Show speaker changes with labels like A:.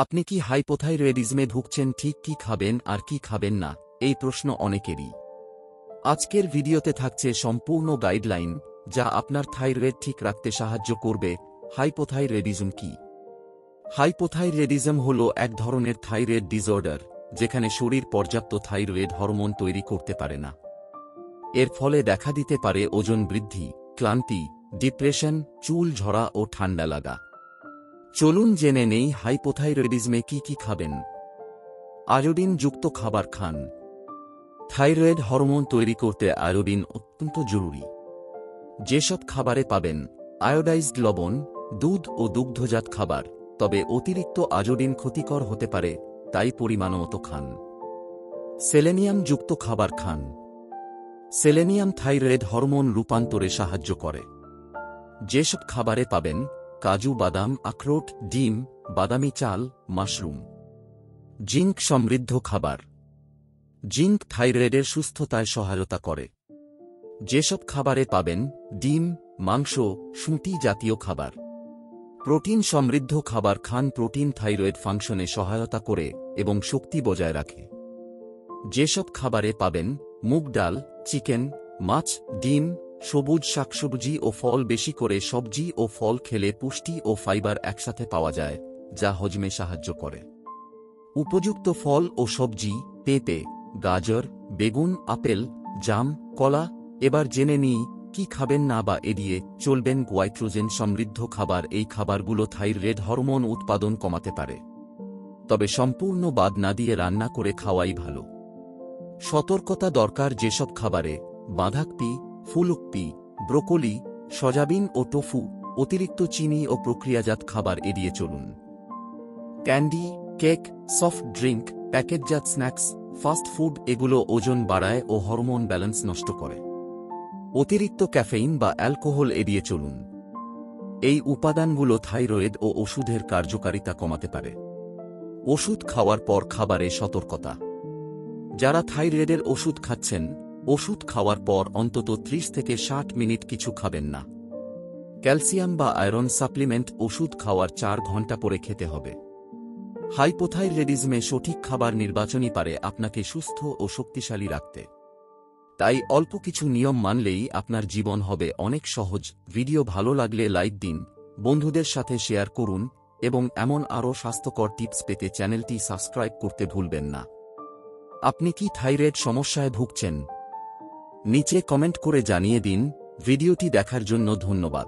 A: আপনি কি হাইপোথাইরয়েডিজমে ভুগছেন? ঠিক কি খাবেন আর কি খাবেন না, এই প্রশ্ন অনেকেরই। আজকের ভিডিওতে থাকছে সম্পূর্ণ গাইডলাইন যা আপনার থাইরয়েড ঠিক রাখতে সাহায্য করবে। হাইপোথাইরয়েডিজম কি? হাইপোথাইরয়েডিজম হল এক ধরনের থাইরয়েড ডিসঅর্ডার যেখানে শরীর পর্যাপ্ত থাইরয়েড হরমোন তৈরি করতে পারে না। এর ফলে দেখা দিতে পারে ওজন বৃদ্ধি, ক্লান্তি, ডিপ্রেশন, চুল ঝরা ও ঠান্ডা লাগা। চলুন জেনে নেই হাইপোথাইরয়েডিজমে কি কি খাবেন। আয়োডিন যুক্ত খাবার খান। থাইরয়েড হরমোন তৈরি করতে আয়োডিন অত্যন্ত জরুরি। যেসব খাবারে পাবেন আয়োডাইজড লবণ, দুধ ও দুগ্ধজাত খাবার, তবে অতিরিক্ত আয়োডিন ক্ষতিকর হতে পারে, তাই পরিমাণমতো খান। সেলেনিয়াম যুক্ত খাবার খান। সেলেনিয়াম থাইরয়েড হরমোন রূপান্তরে সাহায্য করে। যেসব খাবারে পাবেন কাজু বাদাম, আখরোট, ডিম, বাদামি চাল, মাশরুম। জিঙ্ক সমৃদ্ধ খাবার। জিঙ্ক থাইরয়েডের সুস্থতায় সহায়তা করে। যেসব খাবারে পাবেন ডিম, মাংস, সুঁটি জাতীয় খাবার। প্রোটিন সমৃদ্ধ খাবার খান। প্রোটিন থাইরয়েড ফাংশনে সহায়তা করে এবং শক্তি বজায় রাখে। যেসব খাবারে পাবেন মুগ ডাল, চিকেন, মাছ, ডিম, সবুজ শাকসবজি ও ফল। বেশি করে সবজি ও ফল খেলে পুষ্টি ও ফাইবার একসাথে পাওয়া যায়, যা হজমে সাহায্য করে। উপযুক্ত ফল ও সবজি পেঁপে, গাজর, বেগুন, আপেল, জাম, কলা। এবার জেনে নিই কি খাবেন না বা এড়িয়ে চলবেন। গ্লাইকোজেন সমৃদ্ধ খাবার। এই খাবারগুলো থাইরয়েড হরমোন উৎপাদন কমাতে পারে, তবে সম্পূর্ণ বাদ না দিয়ে রান্না করে খাওয়াই ভালো। সতর্কতা দরকার। যেসব খাবারে বাঁধাকপি, ফুলকপি, ব্রোকলি, সয়াবিন ও টোফু, অতিরিক্ত চিনি ও প্রক্রিয়াজাত খাবার এড়িয়ে চলুন। ক্যান্ডি, কেক, সফট ড্রিঙ্ক, প্যাকেটজাত স্ন্যাক্স, ফাস্ট ফুড এগুলো ওজন বাড়ায় ও হরমোন ব্যালেন্স নষ্ট করে। অতিরিক্ত ক্যাফেইন বা অ্যালকোহল এড়িয়ে চলুন। এই উপাদানগুলো থাইরয়েড ও ওষুধের কার্যকারিতা কমাতে পারে। ওষুধ খাওয়ার পর খাবারে সতর্কতা। যারা থাইরয়েডের ওষুধ খাচ্ছেন, ওষুধ খাওয়ার পর অন্তত 30 থেকে 60 মিনিট কিছু খাবেন না। ক্যালসিয়াম বা আয়রন সাপ্লিমেন্ট ওষুধ খাওয়ার 4 ঘন্টা পরে খেতে হবে। হাইপোথাইরয়েডিজমে সঠিক খাবার নির্বাচনই পারে আপনাকে সুস্থ ও শক্তিশালী রাখতে। তাই অল্প কিছু নিয়ম মানলেই আপনার জীবন হবে অনেক সহজ। ভিডিও ভালো লাগলে লাইক দিন, বন্ধুদের সাথে শেয়ার করুন এবং এমন আরও স্বাস্থ্যকর টিপস পেতে চ্যানেলটি সাবস্ক্রাইব করতে ভুলবেন না। আপনি কি থাইরয়েড সমস্যায় ভুগছেন? নিচে কমেন্ট করে জানিয়ে দিন। ভিডিওটি দেখার জন্য ধন্যবাদ।